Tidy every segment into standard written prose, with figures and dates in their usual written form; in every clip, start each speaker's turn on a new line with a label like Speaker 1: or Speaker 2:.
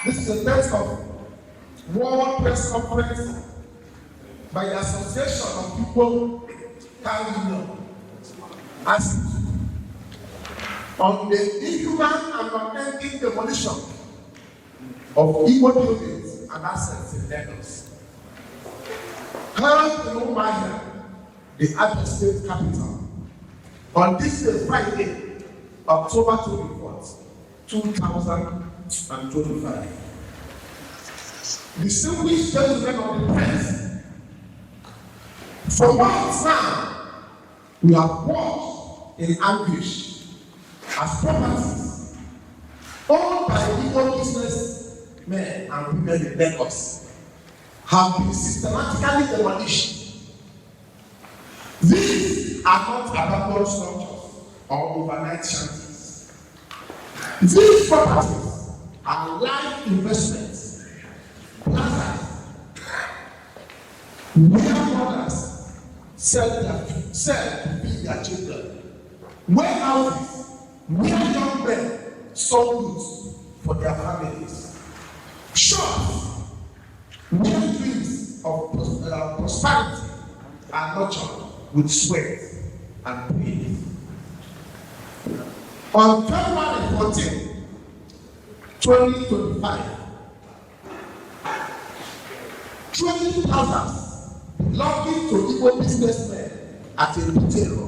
Speaker 1: This is a text of World Press Conference by the Association of People Union, ASITU, on the inhuman and unending demolition of Igbo buildings and assets in Lagos. Held in Umuahia, the Abia State capital, on this Friday, October 24th, 2025. Distinguished gentlemen of the press, for months now, we have watched in anguish as properties owned by Igbo businessmen and women in Lagos have been systematically demolished. These are not abandoned structures or overnight shanties. These properties are life investments, plazas, where mothers sell to feed their children, warehouses where young men sold goods for their families, shops where dreams of prosperity are nurtured with sweat and pain. On February 14, 2025, 20 plazas belonging to Igbo businessmen at a retail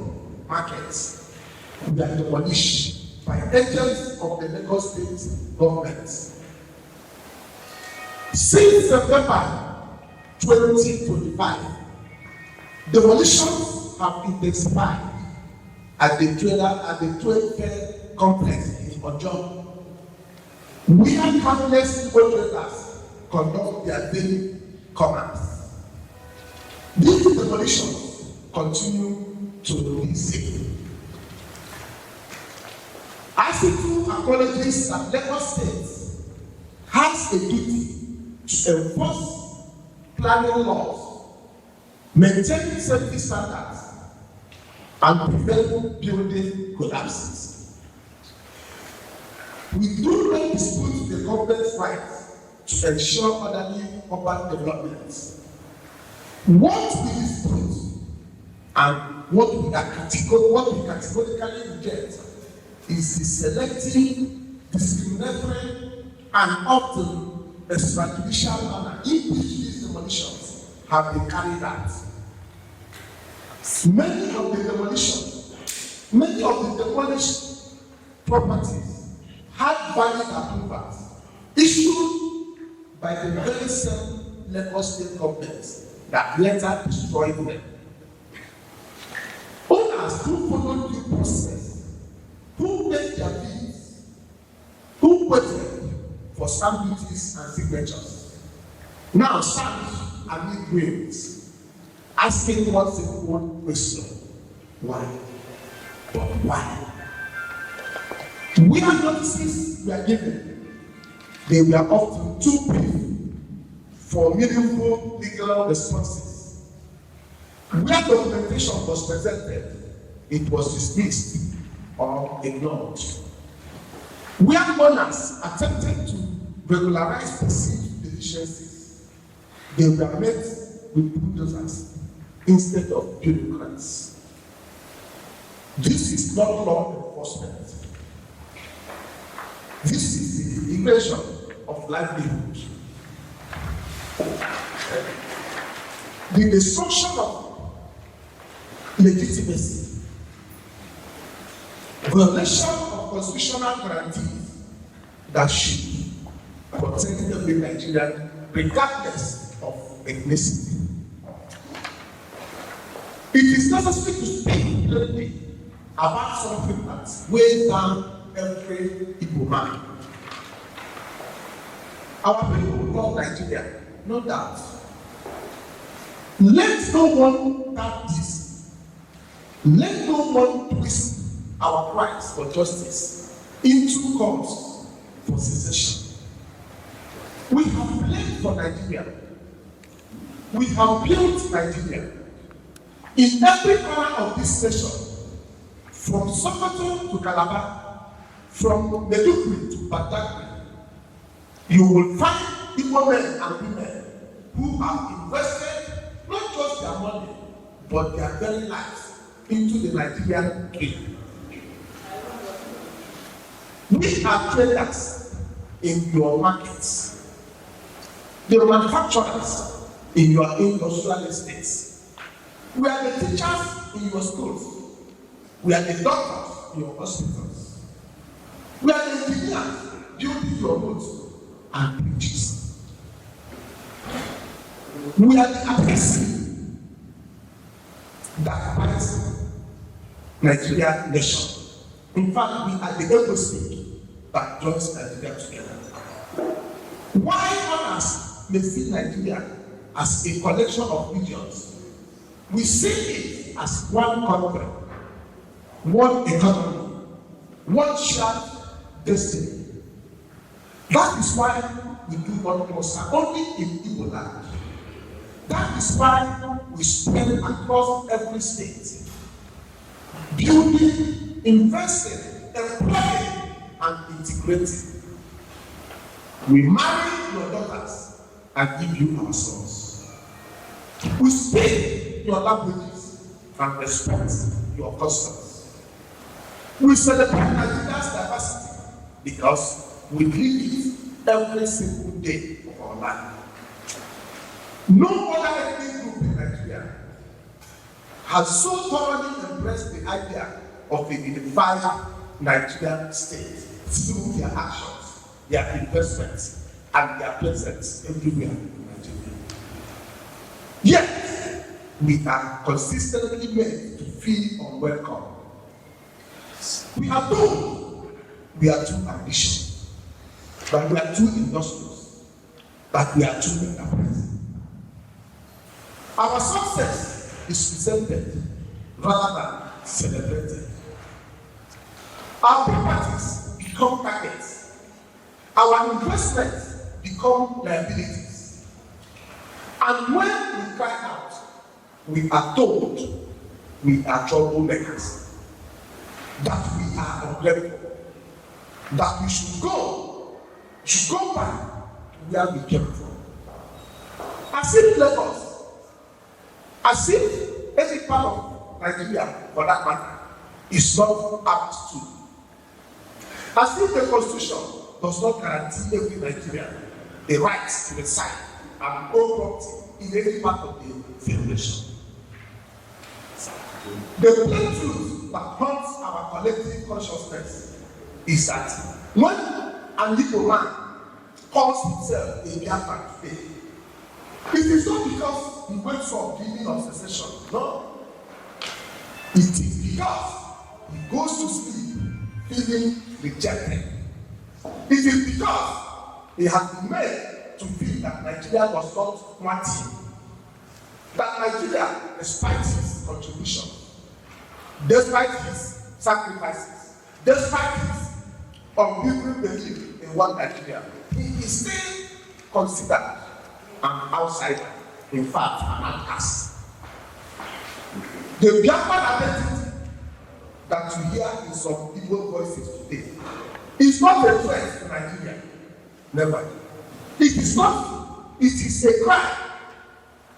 Speaker 1: market were demolished by agents of the Lagos State government. Since September 2025, demolitions have intensified at the trade fair complex in Ojo, where countless Igbo traders conduct their daily commerce. These demolitions continue to this day. ASITU acknowledges that Lagos State has a duty to enforce planning laws, maintain safety standards, and prevent building collapses. We do not dispute the government's right to ensure orderly urban development. What we dispute and what we categorically reject is the selective, discriminatory, and often extrajudicial manner in which these demolitions have been carried out. Many of the demolished properties had valid approvals issued by the very same Lagos State government that later destroyed them. Owners who followed due process, who paid their fees, who waited for stamp duties and signatures, now stand amid ruins, asking one simple question: why? But why? Where notices were given, they were often too brief for meaningful legal responses. Where documentation was presented, it was dismissed or ignored. Where owners attempted to regularize perceived deficiencies, they were met with bulldozers instead of bureaucrats. This is not law enforcement. This is the invasion of livelihood. The destruction of legitimacy, violation of constitutional guarantees that should protect every Nigerian regardless of ethnicity. It is necessary to speak clearly about something that weighs down every Igbo man. Our people love Nigeria, no doubt. Let no one doubt this. Let no one twist our cries for justice into calls for secession. We have played for Nigeria. We have built Nigeria. In every corner of this nation, from Sokoto to Calabar, from Meduguri to Badagry, You will find Igbo men and women who have invested not just their money, but their very lives into the Nigerian dream. We are traders in your markets, the manufacturers in your industrial estates. We are the teachers in your schools. We are the doctors in your hospitals. We are the engineers building your roads and bridges. We are the adversary that fights Nigerian nation. In fact, we are the ecosystem that joins Nigeria together. Why others may see Nigeria as a collection of regions, we see it as one country, one economy, one shared destiny. That is why we do not muster only in Igbo land. That is why we spread across every state, building, investing, employing, and integrating. We marry your daughters and give you our sons. We speak your languages and respect your customs. We celebrate Nigeria's diversity because we live it every single day of our life. No other ethnic group in Nigeria has so thoroughly embraced the idea of a unified Nigerian state through their actions, their investments, and their presence everywhere in Nigeria. Yet, we are consistently made to feel unwelcome. We are told we are too ambitious, but we are too industrious, but we are too enterprising. Our success is presented rather than celebrated. Our properties become targets. Our investments become liabilities. And when we cry out, we are told we are troublemakers, that we are ungrateful, that we should go back to where we came from. As if Lagos, as if any part of Nigeria, for that matter, is not apt to. As if the Constitution does not guarantee every Nigerian the right to reside and own property in any part of the federation. The plain truth that haunts our collective consciousness is that when an Igbo man calls himself a Biafran today, it is not because he wakes up dreaming of secession. No. It is because he goes to sleep feeling rejected. It is because he has been made to feel that Nigeria was not wanting. That Nigeria, despite his contribution, despite his sacrifices, despite his unwavering belief in one Nigeria, he is still considered an outsider, in fact, an outcast. The Biafran identity that you hear in some Igbo voices today is not a threat to Nigeria. Never. It is not. It is a cry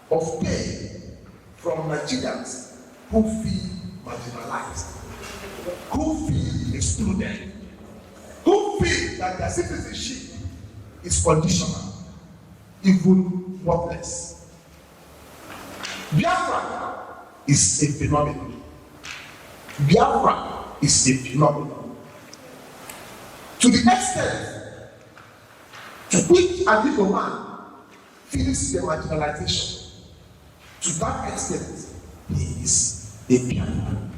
Speaker 1: of pain from Nigerians who feel marginalized, who feel excluded, who feel that their citizenship is conditional, even worthless. Biafra is a phenomenon. Biafra is a phenomenon. To the extent to which an Igbo man feels the marginalization, to that extent, he is a Biafran.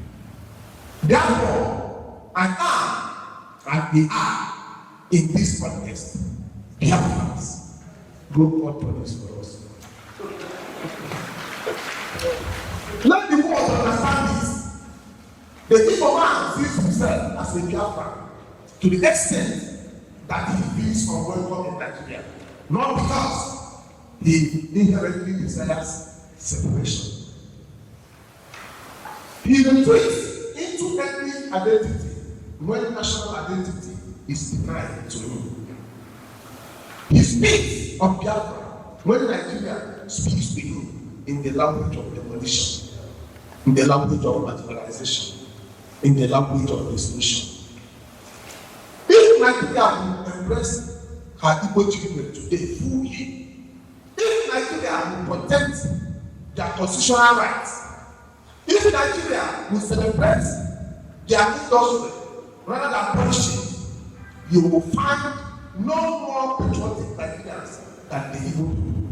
Speaker 1: Therefore, I am, and we are, in this context, Biafrans. God promise for us. Let the world understand this. The Igbo man sees himself as a Biafran to the extent that he feels unwelcome in Nigeria, not because he inherently desires separation. He retreats into ethnic identity when national identity is denied to him. He speaks of Biafra when Nigeria speaks to you in the language of demolition, in the language of marginalization, in the language of exclusion. If Nigeria will embrace her Igbo children today fully, if Nigeria will protect their constitutional rights, if Nigeria will celebrate their industry rather than punish it, you will find no more patriotic Nigerians than the Igbo people.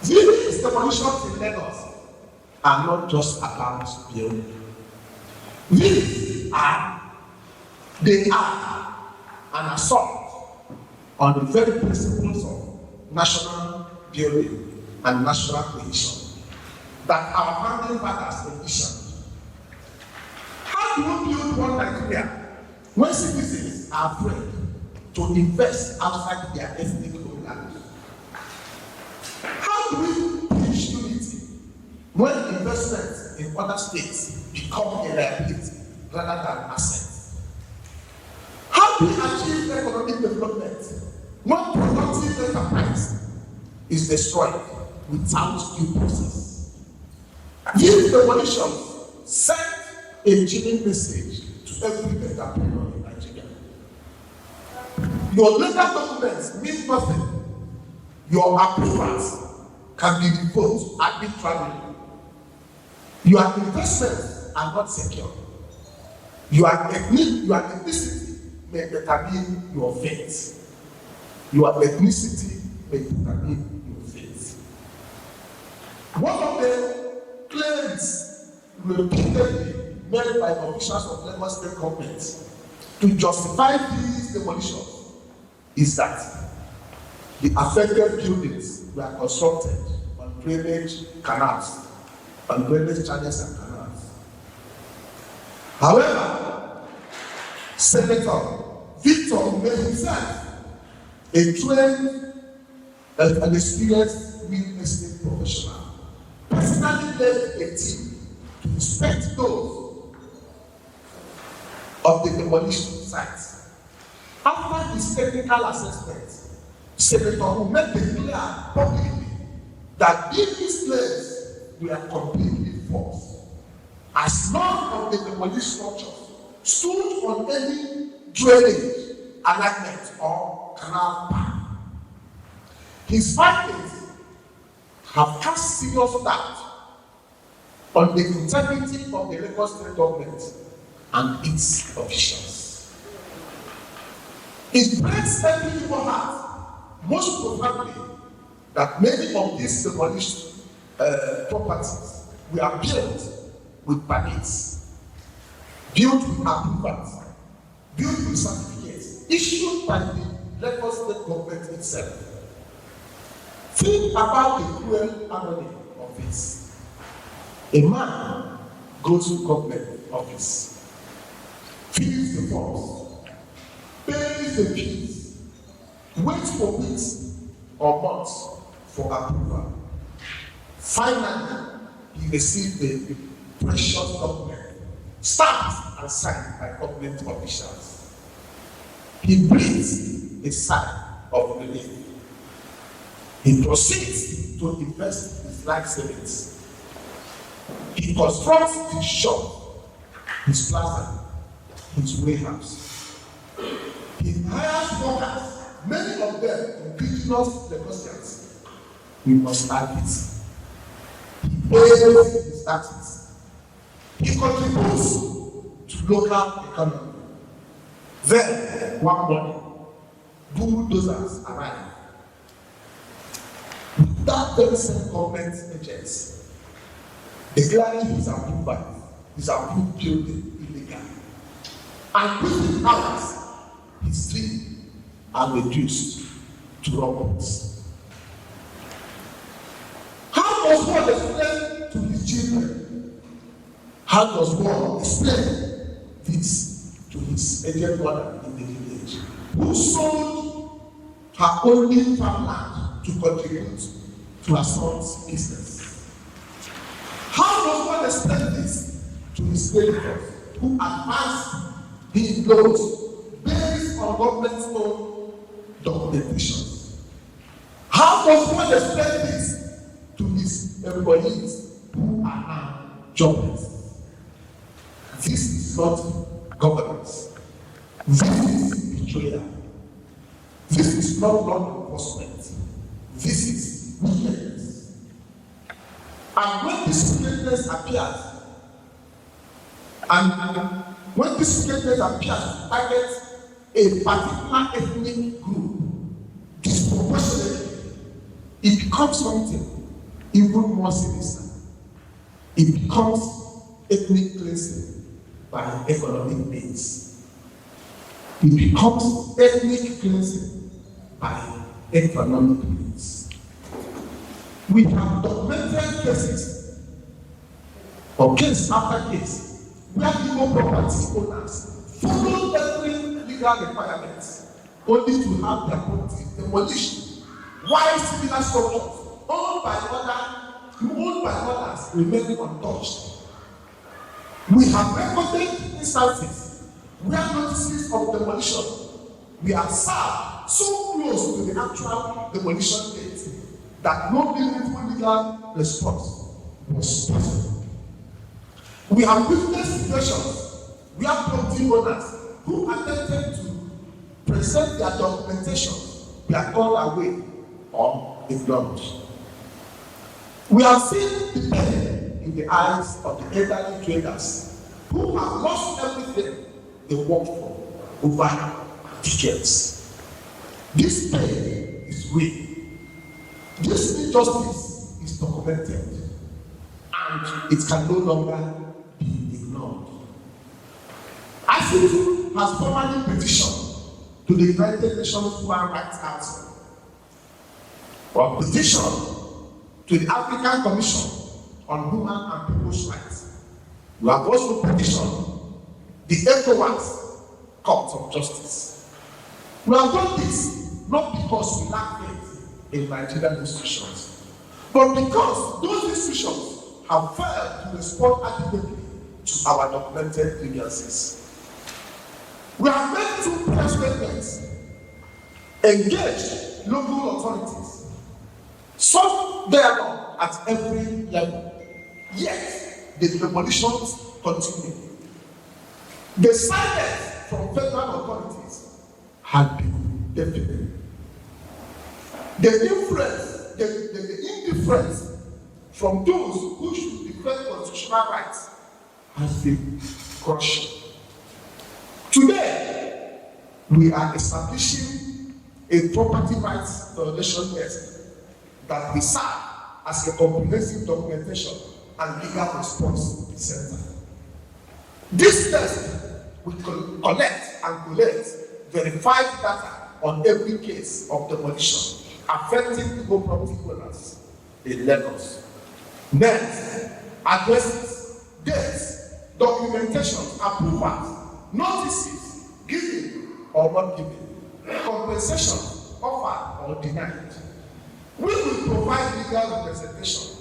Speaker 1: These demolitions in Lagos are not just about building. They are an assault on the very principles of national building and national cohesion that our founding fathers envisioned. How do we build one Nigeria when citizens are afraid to invest outside their ethnic homeland? How do we preach unity when investments in other states become a liability rather than asset? How do we achieve economic development when productive enterprise is destroyed without due process? These demolitions send a chilling message to every entrepreneur in Nigeria. Your legal documents mean nothing. Your approvals can be revoked arbitrarily. Your investments are not secure. Your ethnicity may determine your fate. Your ethnicity may determine your fate. One of the claims repeatedly made by officials of Lagos State government to justify these demolitions is that the affected buildings were constructed on drainage canals, on drainage channels and canals. However, Senator Victor made himself a trained and experienced real estate professional, personally led a team to inspect those of the demolition sites. After his technical assessment, Senator Ume declared publicly that these claims were completely false, as none of the demolished structures stood on any drainage, alignment, or canal path. His findings have cast serious doubt on the integrity of the Lagos State government and its officials. It breaks every human heart, most profoundly, that many of these demolished properties were built with permits, built with approvals, built with certificates issued by the Lagos State government itself. Think about the cruel irony of this. A man goes to government office, fills the forms, pays the fees, waits for weeks or months for approval. Finally, he received the precious document, stamped and signed by government officials. He breathes a sigh of relief. He proceeds to invest his life savings. He constructs his shop, his plaza, his warehouse. He hires workers, many of them indigenous Lagosians. We must add it. He pays his taxes. He contributes to local economy. Then, one morning, bulldozers arrive. That very same government agents declaring his approved building illegal. And within hours, his streets are reduced to robots. How does one explain to his children? How does one explain this to his aged mother in the village, who sold her only farmland to contribute to her son's business? How does one explain this to his creditors, who advanced his loans based on government owned documentations. How does one explain this to his employees who are now jobless? This is not governance. This is betrayal. This is not law enforcement. This is wickedness. And when this wickedness appears, to target a particular ethnic group disproportionately, it becomes something even more sinister. It becomes ethnic cleansing by economic means. It becomes ethnic cleansing by economic means. We have documented cases, or case after case, where Igbo property owners follow every legal requirements only to have their property demolished, while similar structures owned by others remain untouched. We have recorded instances where notices of demolition were served so close to the actual demolition date that no meaningful legal response was possible. We have witnessed situations where property owners who attempted to present their documentation were called away or ignored. We have seen the pain in the eyes of the elderly traders who have lost everything they worked for over decades. This pain is real. This injustice is documented, and it can no longer be ignored. ASITU has formally petitioned to the United Nations Human Rights Council, or petition to the African Commission on Human and People's Rights. We have also petitioned the ECOWAS Court of Justice. We have done this not because we lack faith in Nigerian institutions, but because those institutions have failed to respond adequately to our documented grievances. We have made two press statements, engaged local authorities, sought dialogue at every level, yet the demolitions continue. The silence from federal authorities had been deafening. The indifference from those who should defend constitutional rights has been crushing. Today, we are establishing a property rights violation test that will serve as a comprehensive documentation and legal response center. This test will collect and collate verified data on every case of demolition affecting Igbo property owners in Lagos. Next, addresses, dates, documentation, approvals, notices, given or not given, compensation offered or denied. We will provide legal representation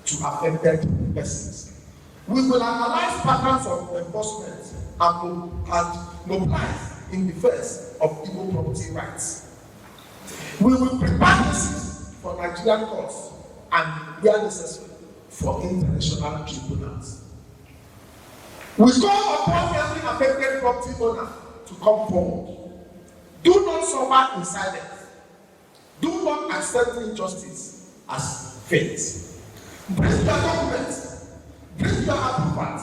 Speaker 1: to affected persons. We will analyze patterns of enforcement and mobilize in defense of Igbo property rights. We will prepare cases for Nigerian courts and, where necessary, for international tribunals. We call upon every affected property owner to come forward. Do not suffer in silence. Do not accept injustice as fate. Bring your documents, bring your approvals,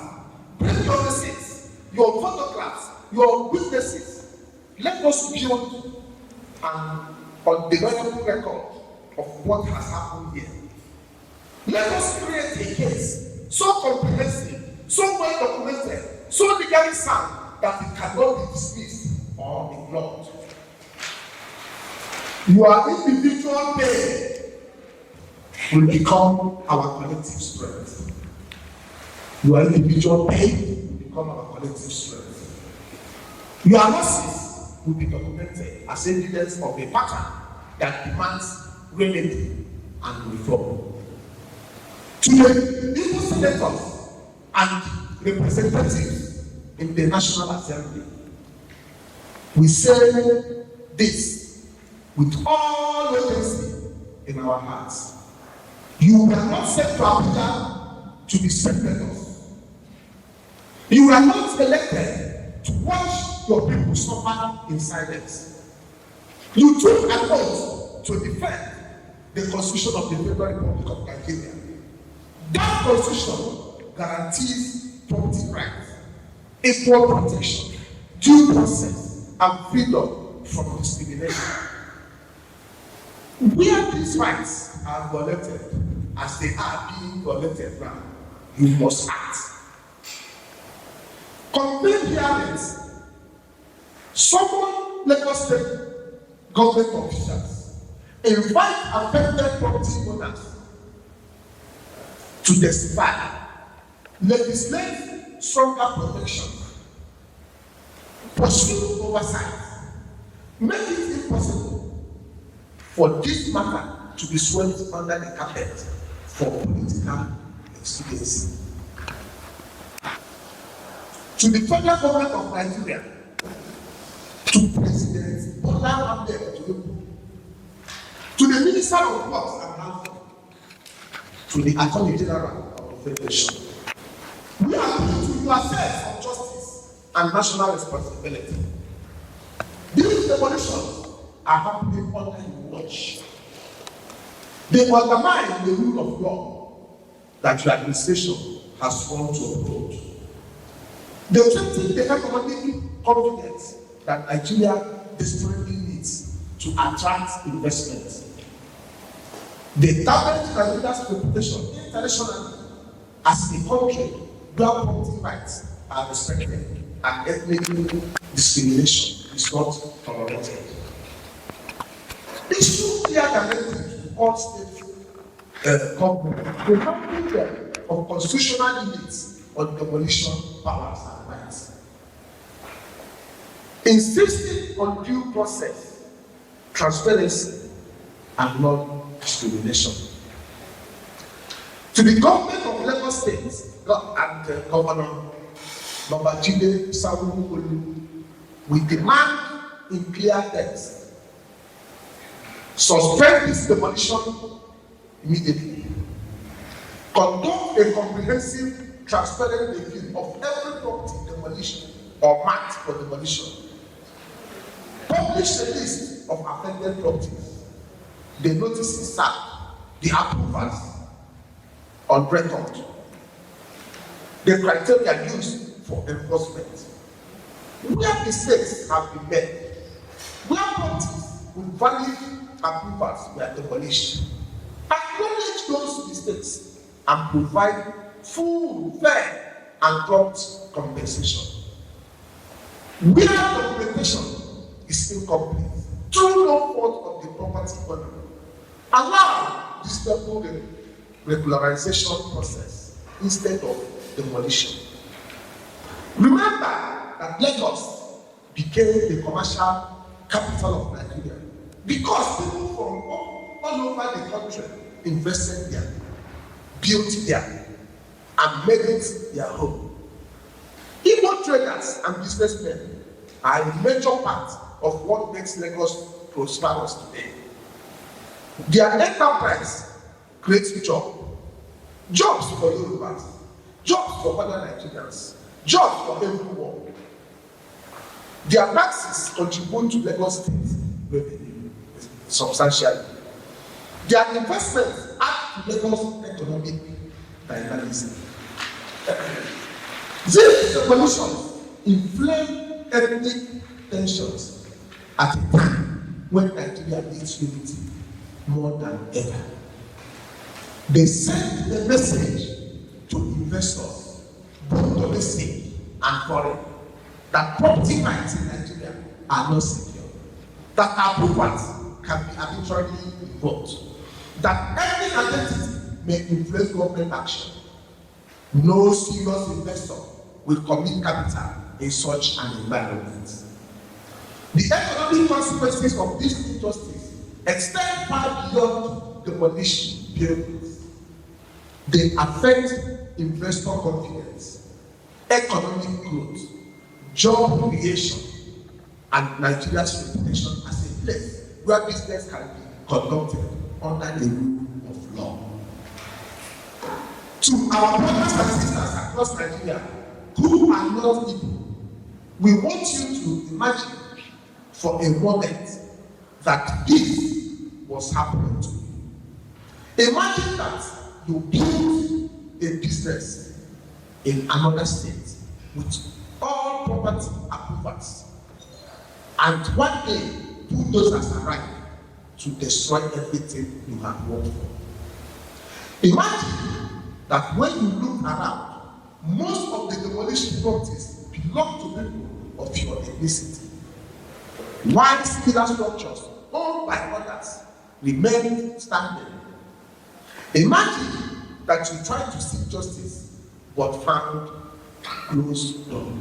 Speaker 1: bring your receipts, your photographs, your witnesses. Let us build an undeniable record of what has happened here. Let us create a case so comprehensive, so well documented, so legally sound that it cannot be dismissed or ignored. Your individual pain will become our collective strength. Your individual pain will become our collective strength. Your losses will be documented as evidence of a pattern that demands remedy and reform. To the Igbo senators and representatives in the National Assembly, we say this: with all urgency in our hearts. You were not sent to Abuja to be spectators. You were not elected to watch your people suffer in silence. You took an oath to defend the Constitution of the Federal Republic of Nigeria. That Constitution guarantees property rights, equal protection, due process, and freedom from discrimination. Where these rights are violated, as they are being violated now, you must act. Complaint hearings summon Lagos State government officials, invite affected property owners to testify, legislate stronger protection, pursue oversight, make it impossible for this matter to be swept under the carpet for political expediency. To the federal government of Nigeria, to President Bola Ahmed Tinubu, to the Minister of Works and Housing, to the Attorney General of the Federation, we are put to your sense of justice and national responsibility. These demolitions are happening under your watch. They undermine the rule of law that your administration has sworn to uphold. They threaten the economic confidence that Nigeria desperately needs to attract investment. They damage Nigeria's reputation internationally as a country where property rights are respected and ethnic discrimination is not tolerated. Issue clear directive to all state governments, reminding them of constitutional limits on demolition powers and rights. Insisting on due process, transparency, and non-discrimination. To the government of Lagos State and Governor Babajide Sanwo-Olu, we demand in clear text, suspend this demolition immediately. Conduct a comprehensive, transparent review of every property demolition or marked for demolition. Publish a list of affected properties, the notices served, the approvals on record, the criteria used for enforcement. Where mistakes have been made, where properties with valid approvals were demolished, acknowledge those mistakes and provide full, fair, and prompt compensation. Where documentation is incomplete, through no fault of the property owner, allow this double regularization process instead of demolition. Remember that Lagos became the commercial capital of Nigeria because people from all over the country invested there, built there, and made it their home. Igbo traders and businessmen are a major part of what makes Lagos prosperous today. Their enterprise creates jobs for Yorubas, jobs for other Nigerians, jobs for everyone. Their taxes contribute to Lagos State revenue substantially. Their investments add to Lagos economic dynamism. These demolitions inflame ethnic tensions at a time when Nigeria needs unity more than ever. They send a message to investors, both domestic and foreign, that property rights in Nigeria are not secure, that approvals can be arbitrarily revoked, that ethnic identity may influence government action. No serious investor will commit capital in such an environment. The economic consequences of this injustice extend far beyond demolition buildings. They affect investor confidence, economic growth, job creation, and Nigeria's reputation as a place where business can be conducted under the rule of law. To our brothers and sisters across Nigeria who are not Igbo, we want you to imagine for a moment that this was happening to you. Imagine that you build a business in another state with all property approvals, and one day bulldozers arrive to destroy everything you have worked for. Imagine that when you look around, most of the demolished properties belong to people of your ethnicity, while similar structures owned by others remain standing. Imagine that you try to seek justice but found closed door.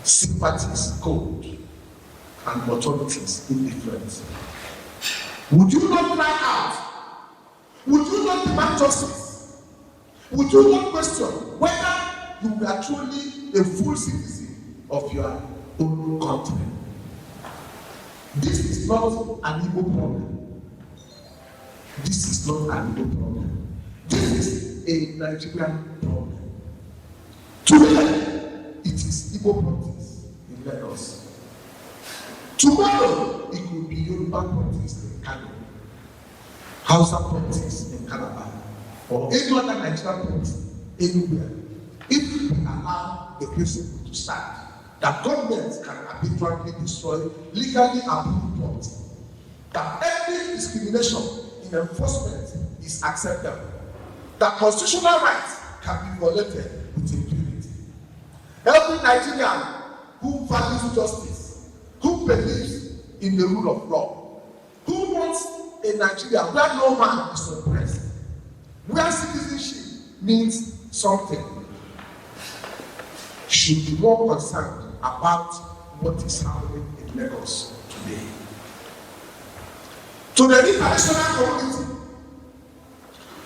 Speaker 1: Sympathies cold and authorities indifferent. Would you not cry out? Would you not demand justice? Would you not question whether you were truly a full citizen of your own country? This is not an Igbo problem. This is not an Igbo problem. This is a Nigerian problem. Today, it is Igbo politics in Lagos. Tomorrow, it will be Yoruba politics in Kano, Hausa politics in Calabar, or any other Nigerian politics anywhere. If we allow the principle to stand, that governments can arbitrarily destroy legally approved property, that every discrimination in enforcement is acceptable, that constitutional rights can be violated with impunity. Every Nigerian who values justice, who believes in the rule of law, who wants a Nigeria where no man is oppressed, where citizenship means something, should be more concerned about what is happening in Lagos today. To the international community,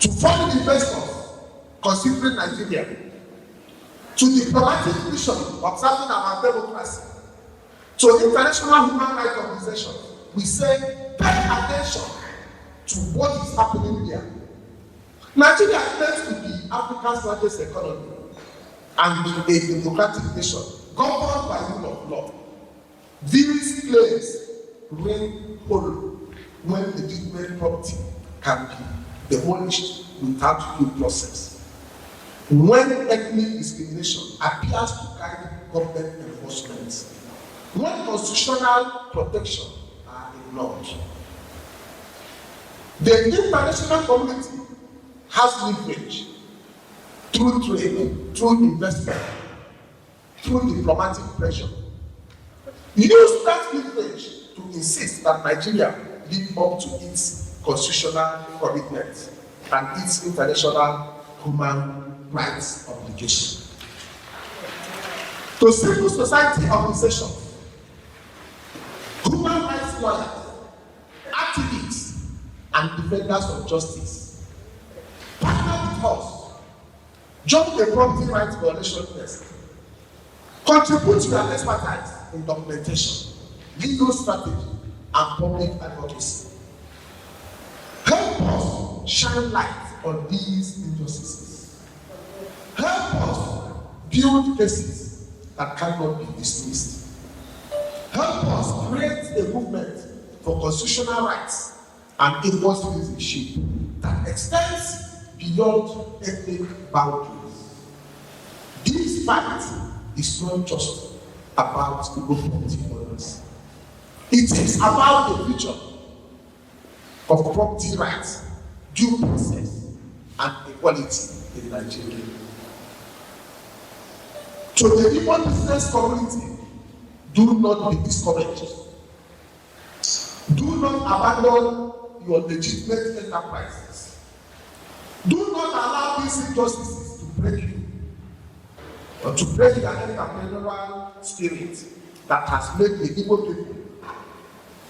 Speaker 1: to foreign investors considering Nigeria, to diplomatic mission observing our democracy, to international human rights organizations, we say pay attention to what is happening here. Nigeria claims to be Africa's largest economy and a democratic nation governed by rule of law. These claims ring hollow when legitimate property can be demolished without due process. When ethnic discrimination appears to guide government enforcement. When constitutional protection are ignored. The international community has leverage through trade, through investment, through diplomatic pressure. Use that leverage to insist that Nigeria live up to its constitutional commitments and its international human rights obligation. To civil society organizations, human rights lawyers, activists, and defenders of justice, partner with us, join the property rights violation test, contribute to your expertise in documentation, legal strategy, and public advocacy. Help us shine light on these injustices. Help us build cases that cannot be dismissed. Help us create a movement for constitutional rights and equal citizenship that extends beyond ethnic boundaries. This fight is not just about Igbo property owners. It is about the future of property rights, due process, and equality in Nigeria. To the Igbo business community, do not be discouraged. Do not abandon your legitimate enterprises. Do not allow these injustices to break you or to break the entrepreneurial spirit that has made the Igbo people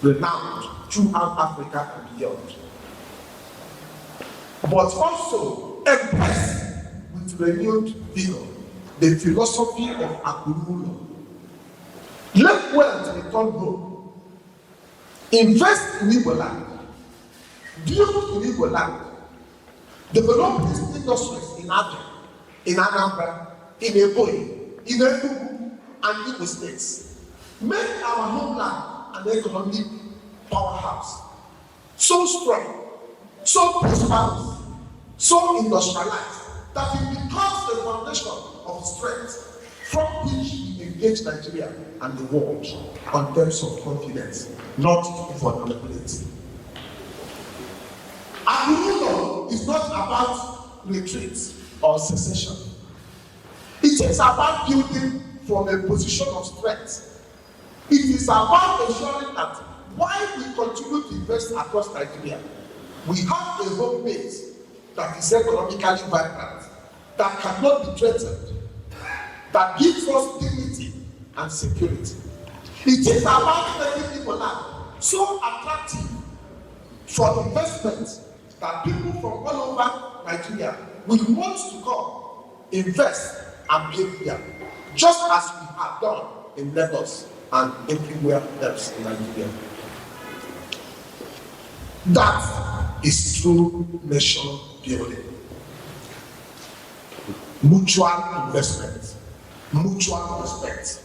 Speaker 1: renowned throughout Africa and beyond. But also embrace with renewed vigor the philosophy of Akpoti-Uduaghan. Let wealth return home. invest in Igbo land, build in Igbo land, develop these industries in Abia, in Anambra, in Ebonyi, in Enugu, and Igbo states. Make our homeland an economic powerhouse, so strong, so prosperous, so industrialized, that it becomes the foundation of strength from which we engage Nigeria and the world on terms of confidence, not vulnerability. And renewal is not about retreat or secession. It is about building from a position of strength. It is about ensuring that while we continue to invest across Nigeria, we have a home base that is economically vibrant, that cannot be threatened, that gives us dignity and security. It is about making people land so attractive for investment that people from all over Nigeria will want to come, invest, and live here, just as we have done in Lagos and everywhere else in Nigeria. That is true nation building. Mutual investment, mutual respect,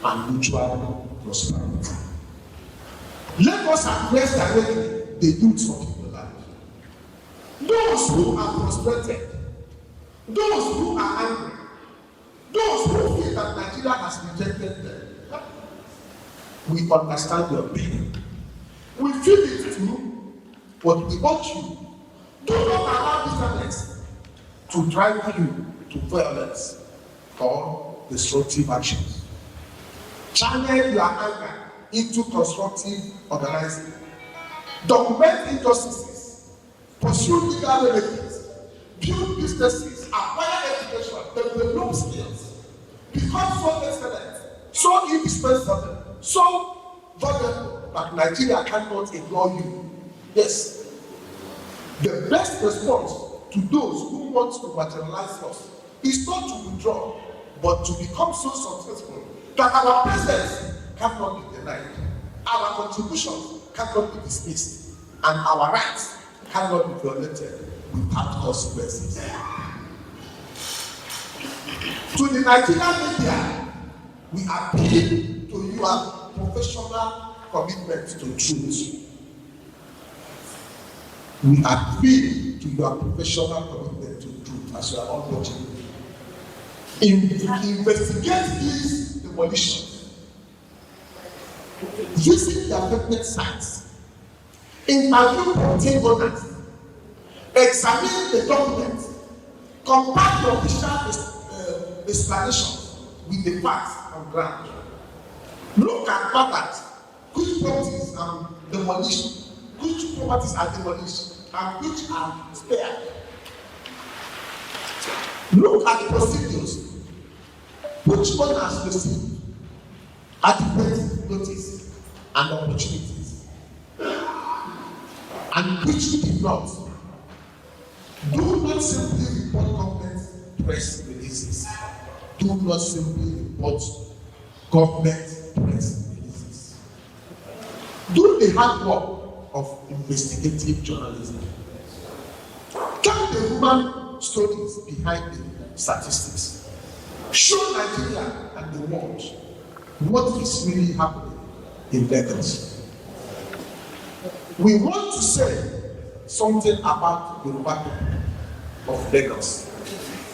Speaker 1: and mutual prosperity. Let us address directly the youth of Igbo land. Those who are frustrated, those who are angry, those who feel that Nigeria has rejected them. We understand your pain. We feel it too, but we urge you, do not allow bitterness to drive you to violence or destructive actions. Channel your anger into constructive organizing. Document injustices, pursue legal remedies, build businesses, acquire education, develop skills, become so excellent, so indispensable, so vulnerable that Nigeria cannot ignore you. Yes, the best response to those who want to marginalize us is not to withdraw, but to become so successful that our presence cannot be denied, our contributions cannot be dismissed, and our rights cannot be violated without consequences. To the Nigerian media, we appeal to your professional commitment to truth. We appeal to your professional commitment to truth as you are all watching. Investigate these demolitions. Visit the affected sites. Interview property owners. Examine the documents. Compare the official explanations with the facts on ground. Look at patterns, which properties are demolished, which properties are demolished, and which are spared. Look at the procedures, which owners receive adequate notice and opportunities, and which did not. Do not simply report government press releases. Do not simply report government press releases. Do the hard work of investigative journalism. Tell the human stories behind the statistics. Show Nigeria and the world what is really happening in Lagos. We want to say something about the Yoruba people of Lagos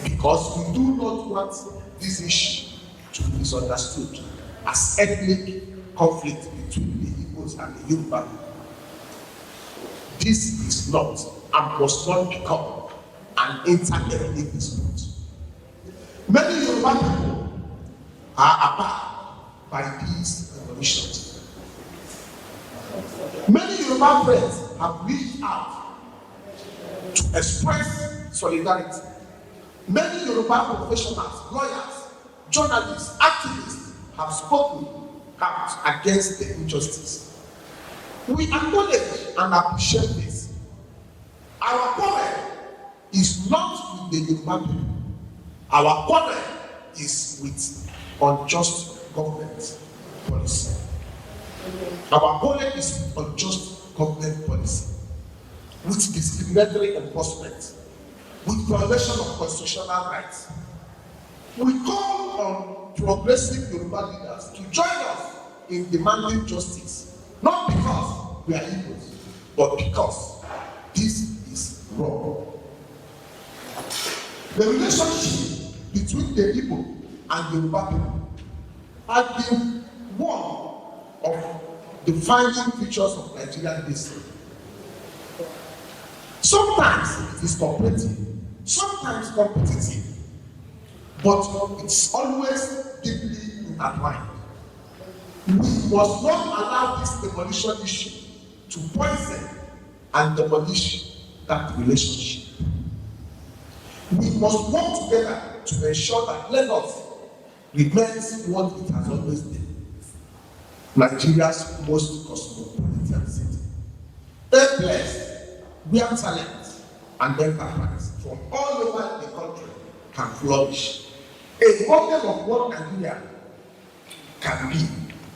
Speaker 1: because we do not want this issue to be misunderstood as ethnic conflict between the Igbos and the Yoruba. This is not and must not become an inter-ethnic dispute. Many Yoruba people are abhorred by these revolutions. Many Yoruba friends have reached out to express solidarity. Many Yoruba professionals, lawyers, journalists, activists have spoken out against the injustice. We acknowledge and appreciate this. Our quarrel is not with the Yoruba people. Our quarrel is with unjust government policy. Our quarrel is with government policy, with discriminatory enforcement, with violation of constitutional rights. We call on progressive Yoruba leaders to join us in demanding justice, not because we are Igbos, but because this is wrong. The relationship between the Igbo and Yoruba people has been one of the defining features of Nigerian history. Sometimes it is cooperative, sometimes competitive, but it's always deeply intertwined. We must not allow this demolition issue to poison and demolish that relationship. We must work together to ensure that Lagos remains what it has always been, Nigeria's most cosmopolitan city. A place where talent and enterprise from all over the country can flourish. A model of what Nigeria can be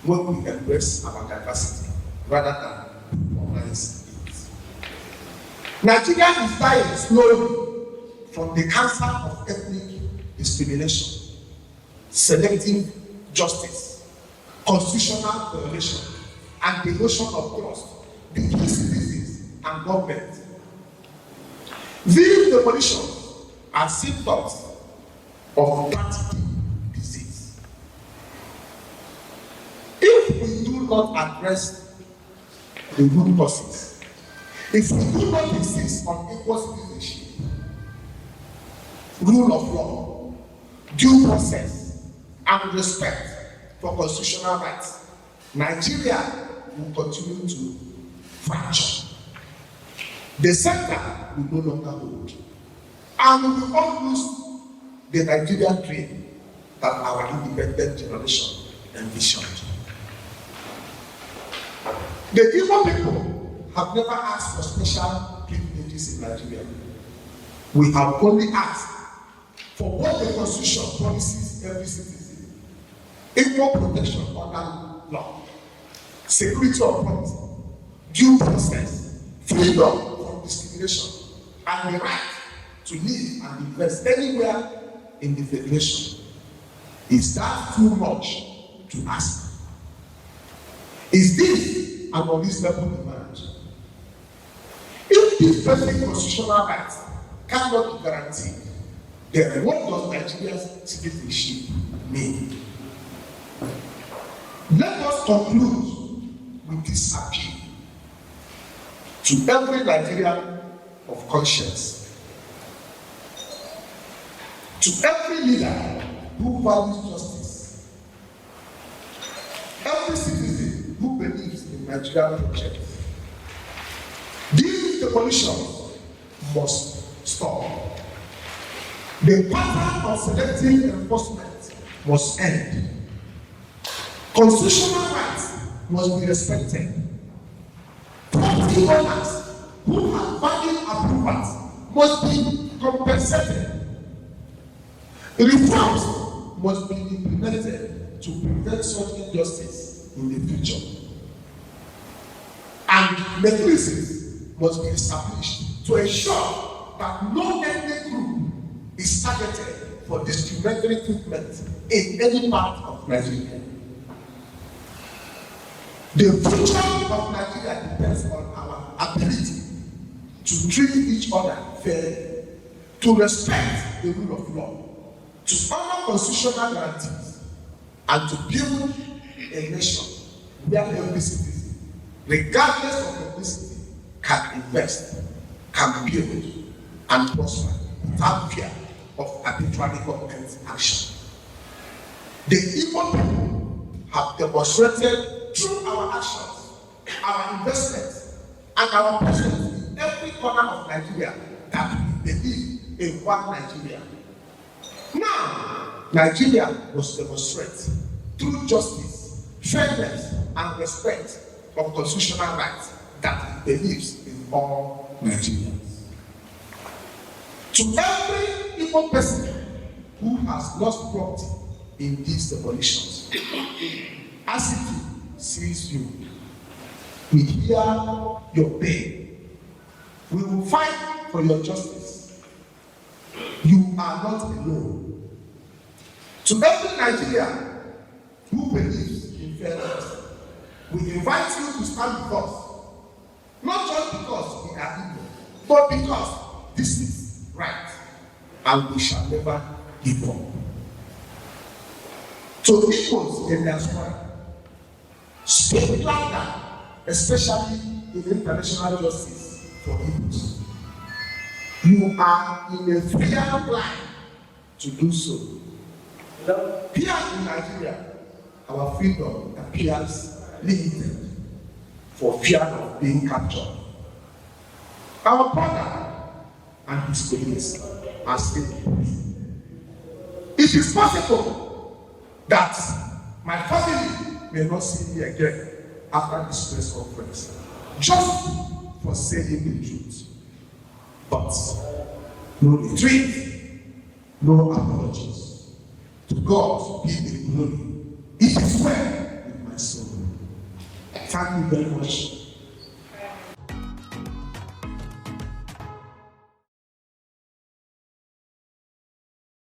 Speaker 1: when we embrace our diversity rather than organize it. Nigeria is dying slowly from the cancer of ethnic discrimination, selective justice, constitutional violation, and erosion of trust between citizens and government. These demolitions are symptoms of that disease. If we do not address the root causes, if we do not insist on equal citizenship, rule of law, due process, and respect for constitutional rights, Nigeria will continue to fracture. The center will no longer hold, and we will all lose the Nigerian dream that our independent generation envisioned. The Igbo people have never asked for special privileges in Nigeria. We have only asked for what the Constitution promises every citizen: equal protection under law, security of property, due process, freedom from discrimination, and the right to live and invest anywhere in the federation. Is that too much to ask? Is this an unreasonable demand? If this basic constitutional right cannot be guaranteed, then what does Nigeria's citizenship mean? Let us conclude with this appeal to every Nigerian of conscience, to every leader who values justice, every citizen who believes in Nigerian project. These demolitions must stop. The pattern of selective enforcement must end. Constitutional rights must be respected. Property owners who have valid approvals must be compensated. Reforms must be implemented to prevent such injustice in the future. And mechanisms must be established to ensure that no ethnic group is targeted for discriminatory treatment in any part of Nigeria. The future of Nigeria depends on our ability to treat each other fairly, to respect the rule of law, to honor constitutional guarantees, and to build a nation where every citizen, regardless of ethnicity, can invest, can build, and prosper without fear of arbitrary government action. The Igbo people have demonstrated through our actions, our investments, and our presence in every corner of Nigeria that we believe in one Nigeria. Now, Nigeria must demonstrate through justice, fairness, and respect of constitutional rights that it believes in all Nigerians. To every Igbo person who has lost property in these demolitions, ASITU sees you. We hear your pain. We will fight for your justice. You are not alone. To every Nigerian who believes in fairness, we invite you to stand with us. Not just because we are Igbo, but because this is right, and we shall never give up. To Igbos in diaspora, speak louder, especially in international justice for Igbos. You are in a fair line to do so. Here in Nigeria, our freedom appears limited for fear of being captured. Our brother and his colleagues are still in prison. It is possible that my family may not see me again after this press conference, just for saying the truth. But no retreat, no apologies. To God be the glory. It is well with my soul. Thank you very much